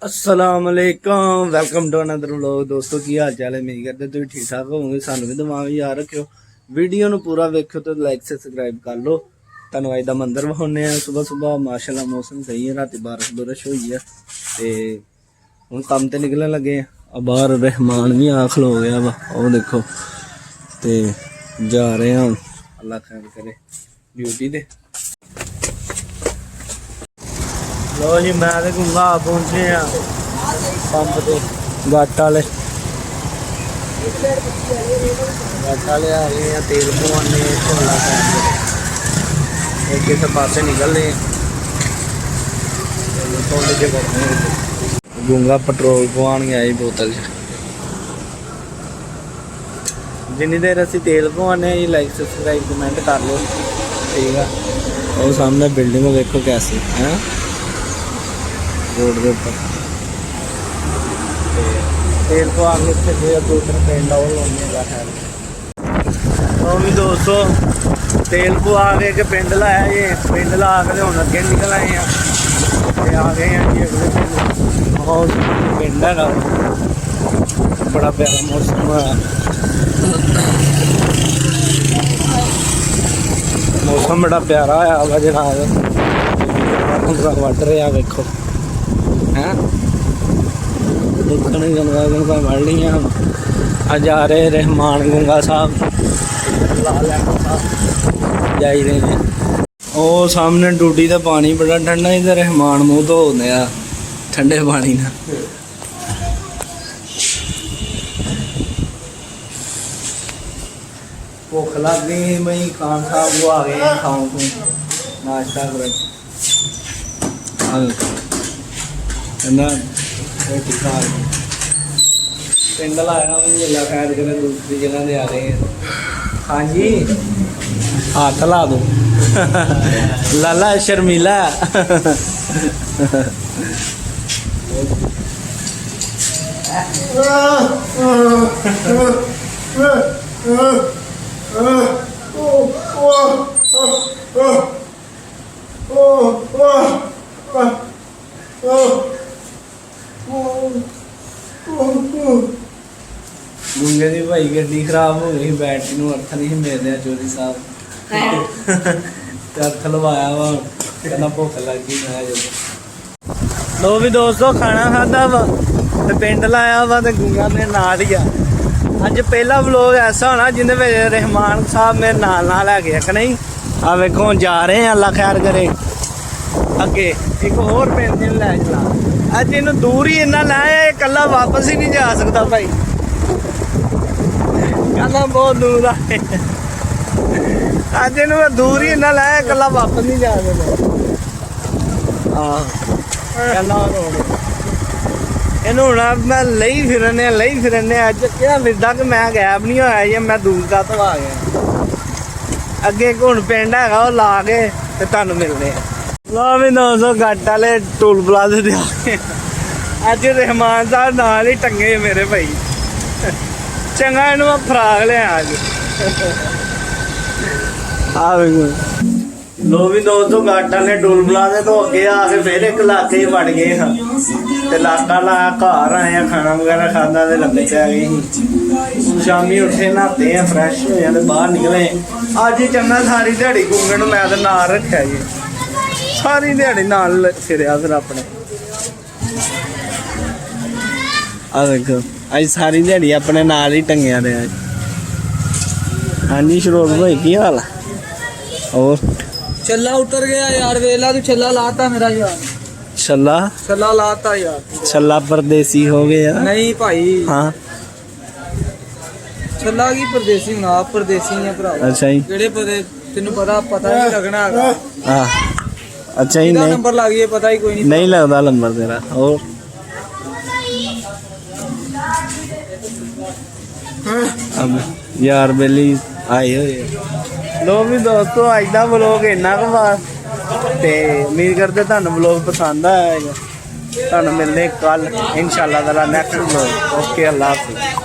अस्सलामुअलैकुम welcome to another vlog. दोस्तों की हाल चाल है, उम्मीद करते तुम ठीक ठाक होवोगे। सानू भी दिमाग याद रखियो, वीडियो नू पूरा वेखो तो लाइक सब्सक्राइब कर लो। तुहानू अज दा मंदिर विखाने आ। सुबह सुबह माशाल्लाह मौसम सही है, रात बारिश बुरिश हुई है ते हुण काम ते निकलन लगे आ। बाहर रहमान भी आ खलो गया वा, ओ देखो ते जा रहे हैं। अल्लाह खैर करे ड्यूटी ते। लो जी मैं ते गुंगा पहुंचे आ पंप ते गट वाले आ गए हैं। तेल पवाने झोला एक किस पासे निकल रहे गुंगा पेट्रोल पवान गया जी बोतल च। जिन्नी देर असी तेल पवाने जी लाइक सब्सक्राइब कमेंट कर लो, ठीक है। और सामने बिल्डिंग देखो कैसी है रोड के ऊपर। तेल पवा के इतने दूसरे पिंड वो लाने है। तो भी दोस्तों तेल पवा के पिंड लाया जी, पिंड ला के हम अगे निकल आए हैं ते आ गए हैं जी अगले पिंड। बहुत पिंड है, बड़ा प्यारा मौसम है, मौसम बड़ा प्यारा है जनाब। वट रहा वेखो है देखने गंगा गंगा वड़ ली हम आज जा रहे रहमान गुंगा साहब जाई रहे हैं। ओ सामने टूटी का पानी बड़ा ठंडा, इधर रहमान मुँह धो दिया ठंडे पानी ना। भुख लग गई मई खान साहब वो आ गए खाओ को नाश्ता कर रोटी खा पिंड लाया अल्लाह खैर करे दूसरी जगह से आ गए हैं। हाँ जी हाथ ला दो लाला शर्मिला गुंगे दी भाई गड्डी खराब हो गई, बैटरी नूं अर्थ नहीं मिल रहा। चोरी साहब ते अर्थ लवाया वा, कहना भुख लग गई। मैं जो लो भी दोस्तों खाना खादा वा ते पिंड लाया वा ते गुंगा मेरे नाल ही आ। अज पहला व्लॉग ऐसा होना जिंदे विच रहमान साहब मेरे नाल है गया कि नहीं। आ वेखो जा रहे हैं, अल्लाह खैर करे। अगे एक होर पिंड लै चला, अज इनू दूर ही इन्ना लाया कला वापस ही नहीं जा सकता भाई, कहना बहुत दूर आए। अज इन दूर ही इन्ना लाया कला वापस नहीं जा सकता। इन हूँ मैं लई फिरने अज क्या फिरदा कि मैं गैप नहीं होया जी, मैं दूर का तो आ गया। अगे हूँ पिंड है वो ला के ते तुहानू मिलने लो भी 900 गट वाले टोल प्लाजे दे आ गए। अज रहमान साहब नाल ही टंगे मेरे भाई, चंगा इन मैं फराग लिया अज। लो भी 200 गट वाले टोल प्लाजे तो अगे आके फिर एक इलाके वड़ गए हाँ ते इलाका लाया घर आए हैं, खाना वगैरह खादा ते लम्बे पै गए। शामी उठे नहाते हैं फ्रैश हो जाते बाहर निकले। अज चंगा सारी दिहाड़ी गुंगे नूं मैं ते नाल रखिया जी, सारी दिहाड़ी नाल फिरिया फिर अपने। आ देखो अज सारी दिहाड़ी अपने नाल ही टंगिया रहा। हाँ जी शरोर भाई की हाल है? और छल्ला उतर गया यार, वेला तू छल्ला लाता मेरा यार, छल्ला लाता यार। छल्ला परदेसी हो गया नहीं भाई, हाँ छल्ला की परदेसी ना, आप परदेसी है भरा। अच्छा जी केड़े पते तेनू पता नहीं लगना है। हाँ अच्छा ही नहीं नंबर लग गया पता ही कोई नहीं लगता नंबर तेरा। और अब यार बेली आए हुए। लो भी दोस्तों अज का व्लॉग इन्ना क बात ते उम्मीद करते तुहानू व्लॉग पसंद आएगा। तुहानू मिलने कल इंशाल्लाह ताला नेक्स्ट व्लॉग। ओके अल्लाह हाफिज़।